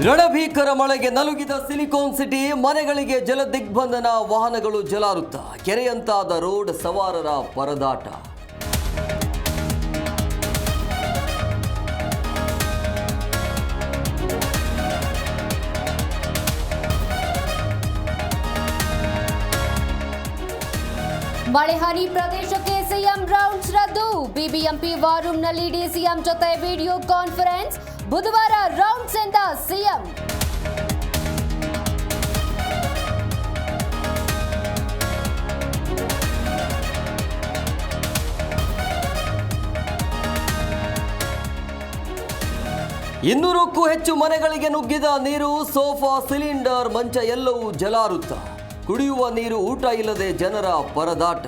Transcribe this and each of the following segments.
ರಣಭೀಕರ ಮಳೆಗೆ ನಲುಗಿದ silicon city, ಮನೆಗಳಿಗೆ ಜಲ ದಿಗ್ಬಂಧನ, ವಾಹನಗಳು ಜಲಾವೃತ, ಕೆರೆಯಂತಾದ ರೋಡ್, ಸವಾರರ ಪರದಾಟ. ಮಳೆ ಹಾನಿ ಪ್ರದೇಶಕ್ಕೆ ಸಿಎಂ ರೌಂಡ್ಸ್ ರದ್ದು. ಬಿಬಿಎಂಪಿ ವಾರ್ ರೂಮ್ನಲ್ಲಿ ಡಿಸಿಎಂ ಜೊತೆ ವಿಡಿಯೋ ಕಾನ್ಫರೆನ್ಸ್. ಬುಧವಾರ ರೌಂಡ್ಸ್ ಎಂದ ಸಿಎಂ. ಇನ್ನೂರಕ್ಕೂ ಹೆಚ್ಚು ಮನೆಗಳಿಗೆ ನುಗ್ಗಿದ ನೀರು, ಸೋಫಾ, ಸಿಲಿಂಡರ್, ಮಂಚ ಎಲ್ಲವೂ ಜಲಾವೃತ. ಕುಡಿಯುವ ನೀರು, ಊಟ ಇಲ್ಲದೆ ಜನರ ಪರದಾಟ.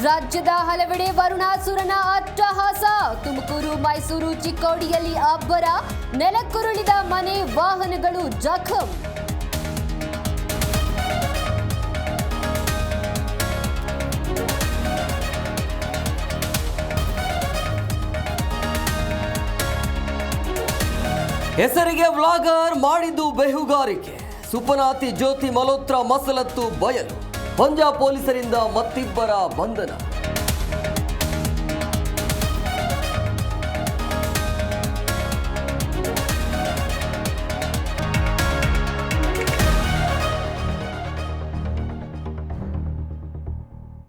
ರಾಜ್ಯದ ಹಲವೆಡೆ ವರುಣಾಸುರನ ಅಟ್ಟಹಾಸ. ತುಮಕೂರು, ಮೈಸೂರು, ಚಿಕ್ಕೋಡಿಯಲ್ಲಿ ಅಬ್ಬರ. ನೆಲಕ್ಕುರುಳಿದ ಮನೆ, ವಾಹನಗಳು ಜಖಂ. ಹೆಸರಿಗೆ ವ್ಲಾಗರ್, ಮಾಡಿದ್ದು ಬೇಹುಗಾರಿಕೆ. ಸುಪನಾತಿ ಜ್ಯೋತಿ ಮಲ್ಹೋತ್ರಾ ಮಸಲತ್ತು ಬಯಲು. ಪಂಜಾಬ್ ಪೊಲೀಸರಿಂದ ಮತ್ತಿಬ್ಬರ ಬಂಧನ.